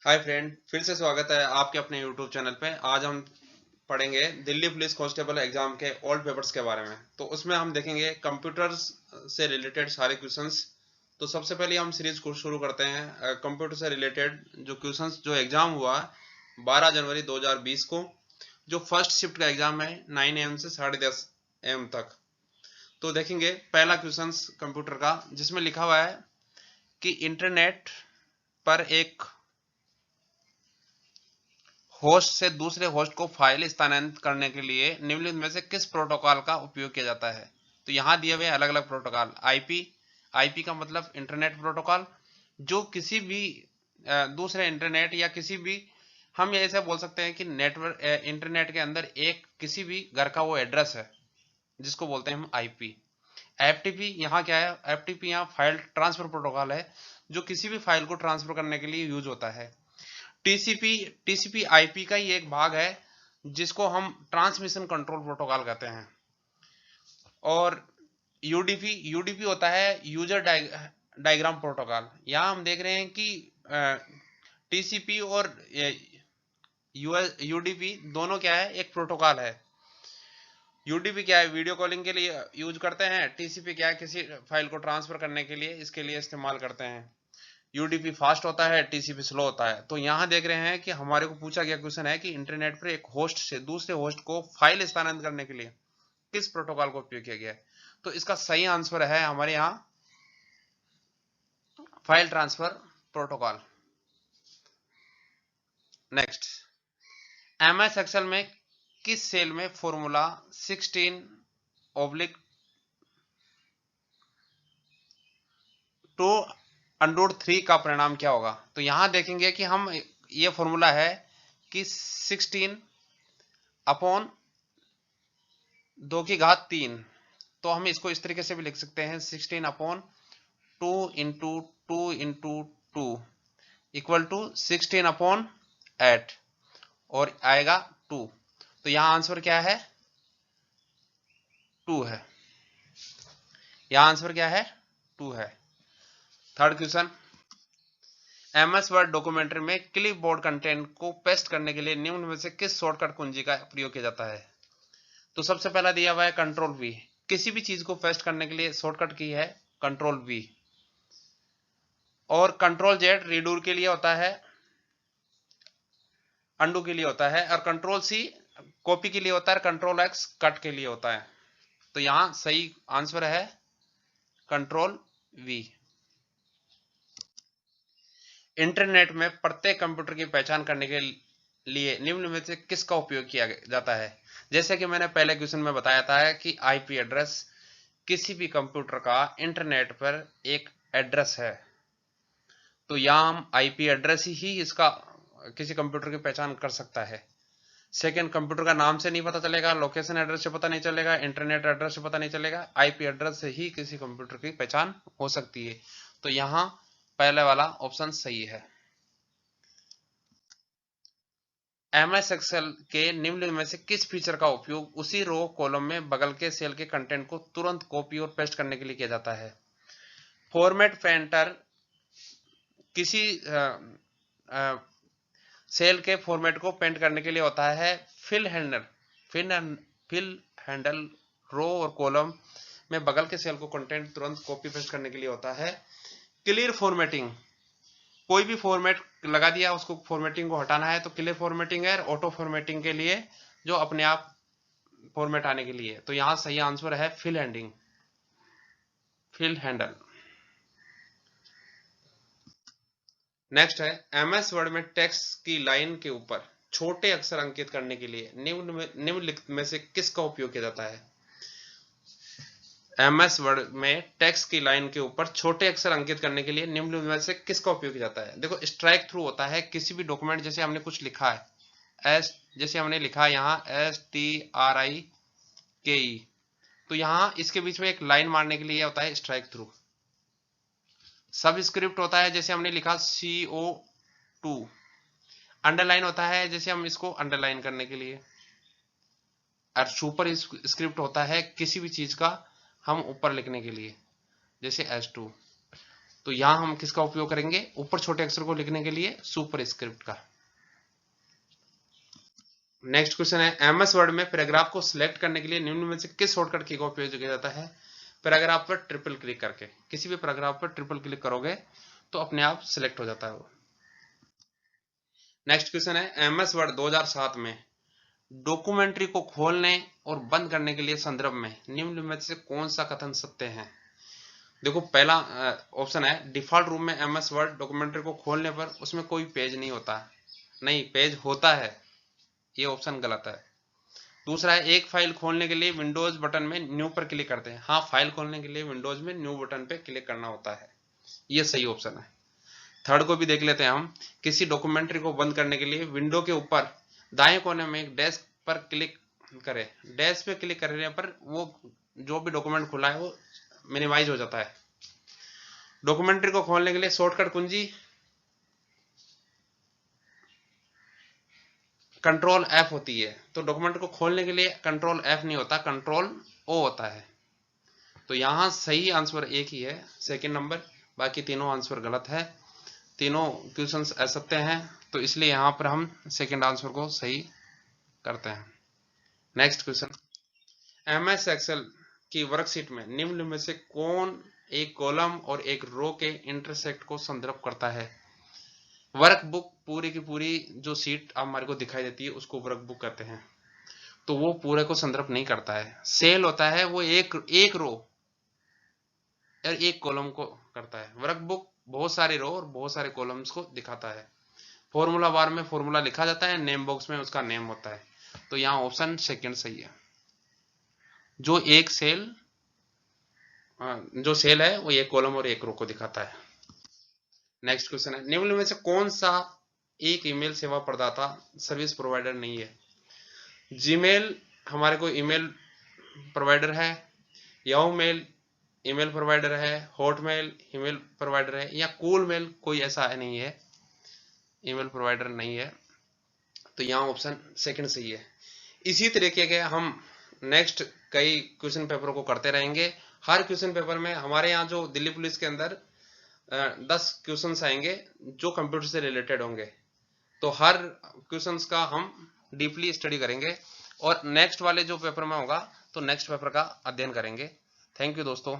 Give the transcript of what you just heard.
Hi friend, फिर से स्वागत है आपके अपने यूट्यूब चैनल पे। आज हम पढ़ेंगे दिल्ली पुलिस कांस्टेबल एग्जाम के ओल्ड पेपर्स के बारे में। तो उसमें हम देखेंगे कंप्यूटर्स से रिलेटेड सारे क्वेश्चंस। तो सबसे पहले हम सीरीज को शुरू करते हैं कंप्यूटर से रिलेटेड जो क्वेश्चंस जो एग्जाम हुआ 12 जनवरी 2020 को, जो फर्स्ट शिफ्ट का एग्जाम है 9 AM से 10:30 AM तक। तो देखेंगे पहला क्वेश्चन कंप्यूटर का, जिसमें लिखा हुआ है कि इंटरनेट पर एक होस्ट से दूसरे होस्ट को फाइल स्थानांतरित करने के लिए निम्नलिखित में से किस प्रोटोकॉल का उपयोग किया जाता है। तो यहां दिए हुए अलग अलग प्रोटोकॉल। आईपी का मतलब इंटरनेट प्रोटोकॉल, जो किसी भी दूसरे इंटरनेट या किसी भी, हम ऐसे बोल सकते हैं कि नेटवर्क इंटरनेट के अंदर एक किसी भी घर का वो एड्रेस है जिसको बोलते हैं हम आईपी। एफटीपी यहाँ क्या है? एफटीपी यहाँ फाइल ट्रांसफर प्रोटोकॉल है, जो किसी भी फाइल को ट्रांसफर करने के लिए यूज होता है। टीसीपी आईपी का ही एक भाग है जिसको हम ट्रांसमिशन कंट्रोल प्रोटोकॉल कहते हैं। और यूडीपी होता है यूजर डायग्राम प्रोटोकॉल। यहां हम देख रहे हैं कि टीसीपी और यूडीपी दोनों क्या है? एक प्रोटोकॉल है। यूडीपी क्या है? वीडियो कॉलिंग के लिए यूज करते हैं। टीसीपी क्या है? किसी फाइल को ट्रांसफर करने के लिए इसके लिए इस्तेमाल करते हैं। यूडीपी फास्ट होता है, टीसीपी स्लो होता है। तो यहां देख रहे हैं कि हमारे को पूछा गया क्वेश्चन है कि इंटरनेट पर एक होस्ट से दूसरे होस्ट को फाइल स्थानांतरित करने के लिए किस प्रोटोकॉल का उपयोग किया गया है। तो इसका सही आंसर है हमारे यहां file transfer protocol. Next, MS Excel में किस सेल में फॉर्मूला 16/2√3 का परिणाम क्या होगा। तो यहां देखेंगे कि हम ये फॉर्मूला है कि 16/2⁻3। तो हम इसको इस तरीके से भी लिख सकते हैं 16/2 × 2 × 2 इक्वल टू 16/8 और आएगा 2। तो यहां आंसर क्या है? 2 है। यहां आंसर क्या है? 2 है। Third question, MS word documentary में क्लिप बोर्ड कंटेंट को पेस्ट करने के लिए निम्न में से किस शॉर्टकट कुंजी का प्रयोग किया जाता है। तो सबसे पहला दिया हुआ है कंट्रोल वी। किसी भी चीज को पेस्ट करने के लिए शॉर्टकट की है कंट्रोल वी। और कंट्रोल जेड रीडू के लिए होता है, अंडू के लिए होता है। और कंट्रोल सी कॉपी के लिए होता है, कंट्रोल एक्स कट के लिए होता है। तो यहां सही आंसर है कंट्रोल वी। इंटरनेट में प्रत्येक कंप्यूटर की पहचान करने के लिए निम्न में से किसका उपयोग किया जाता है। जैसे कि मैंने पहले क्वेश्चन में बताया था कि आईपी एड्रेस किसी भी कंप्यूटर का इंटरनेट पर एक एड्रेस है। तो यहां हम आईपी एड्रेस ही इसका किसी कंप्यूटर की पहचान कर सकता है। सेकंड, कंप्यूटर का नाम से नहीं पता चलेगा, लोकेशन एड्रेस से पता नहीं चलेगा, इंटरनेट एड्रेस से पता नहीं चलेगा, आईपी एड्रेस से ही किसी कंप्यूटर की पहचान हो सकती है। तो यहां पहले वाला ऑप्शन सही है। एमएस एक्सेल के निम्न में से किस फीचर का उपयोग उसी रो कॉलम में बगल के सेल के कंटेंट को तुरंत कॉपी और पेस्ट करने के लिए किया जाता है। फॉर्मेट पेंटर किसी सेल के फॉर्मेट को पेंट करने के लिए होता है। फिल हैंडल फिल हैंडल रो और कॉलम में बगल के सेल को कंटेंट तुरंत कॉपी पेस्ट करने के लिए होता है। क्लियर फॉर्मेटिंग, कोई भी फॉर्मेट लगा दिया उसको फॉर्मेटिंग को हटाना है तो क्लियर फॉर्मेटिंग है। ऑटो फॉर्मेटिंग के लिए जो अपने आप फॉर्मेट आने के लिए। तो यहां सही आंसर है फिल हैंडल। नेक्स्ट है, एमएस वर्ड में टेक्स्ट की लाइन के ऊपर छोटे अक्षर अंकित करने के लिए निम्नलिखित में से किसका उपयोग किया जाता है। एमएस वर्ड में टेक्स्ट की लाइन के ऊपर छोटे अक्षर अंकित करने के लिए निम्नलिखित में से किसका उपयोग किया जाता है। देखो, स्ट्राइक थ्रू होता है किसी भी डॉक्यूमेंट, जैसे हमने कुछ लिखा है जैसे हमने लिखा है यहाँ STRIKE, तो यहाँ इसके बीच में एक लाइन मारने के लिए होता है स्ट्राइक थ्रू। सब स्क्रिप्ट होता है जैसे हमने लिखा CO2। अंडरलाइन होता है जैसे हम इसको अंडरलाइन करने के लिए। और सुपर स्क्रिप्ट होता है किसी भी चीज का हम ऊपर लिखने के लिए, जैसे S2। तो यहां हम किसका उपयोग करेंगे, ऊपर छोटे अक्षर को लिखने के लिए सुपरस्क्रिप्ट का। नेक्स्ट क्वेश्चन है, एमएस वर्ड में पैराग्राफ को सिलेक्ट करने के लिए निम्न में से किस शॉर्टकट की का उपयोग किया जाता है। पैराग्राफ पर ट्रिपल क्लिक करके, किसी भी पैराग्राफ पर ट्रिपल क्लिक करोगे तो अपने आप सिलेक्ट हो जाता है वो। नेक्स्ट क्वेश्चन है, एमएस वर्ड 2007 में डॉक्यूमेंट्री को खोलने और बंद करने के लिए संदर्भ में निम्न में से कौन सा कथन सत्य है। देखो पहला ऑप्शन है, डिफॉल्ट रूप में एमएस वर्ड डॉक्यूमेंट्री को खोलने पर उसमें कोई पेज नहीं होता। नहीं, पेज होता है, ये ऑप्शन गलत है। दूसरा है, एक फाइल खोलने के लिए विंडोज बटन में न्यू पर क्लिक करते हैं। हाँ, फाइल खोलने के लिए विंडोज में न्यू बटन पे क्लिक करना होता है, ये सही ऑप्शन है। थर्ड को भी देख लेते हैं हम, किसी डॉक्यूमेंट्री को बंद करने के लिए विंडो के ऊपर दाएं कोने में एक डैश पर क्लिक करें। डैश पे क्लिक करने पर वो जो भी डॉक्यूमेंट खुला है वो मिनिमाइज हो जाता है। डॉक्यूमेंट्री को खोलने के लिए शॉर्टकट कुंजी कंट्रोल एफ होती है, तो डॉक्यूमेंट को खोलने के लिए कंट्रोल एफ नहीं होता, कंट्रोल ओ होता है। तो यहां सही आंसर एक ही है, सेकंड नंबर, बाकी तीनों आंसर गलत है। तीनों क्वेश्चंस असत्य हैं, तो इसलिए यहां पर हम सेकंड आंसर को सही करते हैं। नेक्स्ट क्वेश्चन, एमएस एक्सेल की वर्कशीट में निम्न में से कौन एक कॉलम और एक रो के इंटरसेक्ट को संदर्भ करता है। वर्कबुक पूरी की पूरी जो सीट हमारे को दिखाई देती है उसको वर्कबुक कहते हैं, तो वो पूरे को संदर्भ नहीं करता है। सेल होता है वो एक रो और एक कॉलम को करता है। वर्कबुक बहुत सारे रो और बहुत सारे कॉलम्स को दिखाता है। फॉर्मूला बार में फॉर्मूला लिखा जाता है, नेम बॉक्स में उसका नेम होता है। तो यहाँ ऑप्शन सेकंड सही है, जो सेल है वो एक कॉलम और एक रो को दिखाता है। नेक्स्ट क्वेश्चन है, निम्न में से कौन सा एक ईमेल सेवा प्रदाता सर्विस प्रोवाइडर नहीं है। जीमेल हमारे को ईमेल प्रोवाइडर है, याहू मेल ईमेल प्रोवाइडर है, हॉटमेल ईमेल प्रोवाइडर है, या कूल मेल कोई ऐसा नहीं है, ईमेल प्रोवाइडर नहीं है। तो यहाँ ऑप्शन सेकंड सही है। इसी तरीके के हम नेक्स्ट कई क्वेश्चन पेपरों को करते रहेंगे। हर क्वेश्चन पेपर में हमारे यहाँ जो दिल्ली पुलिस के अंदर 10 क्वेश्चंस आएंगे जो कंप्यूटर से रिलेटेड होंगे, तो हर क्वेश्चंस का हम डीपली स्टडी करेंगे और नेक्स्ट वाले जो पेपर में होगा तो नेक्स्ट पेपर का अध्ययन करेंगे। थैंक यू दोस्तों।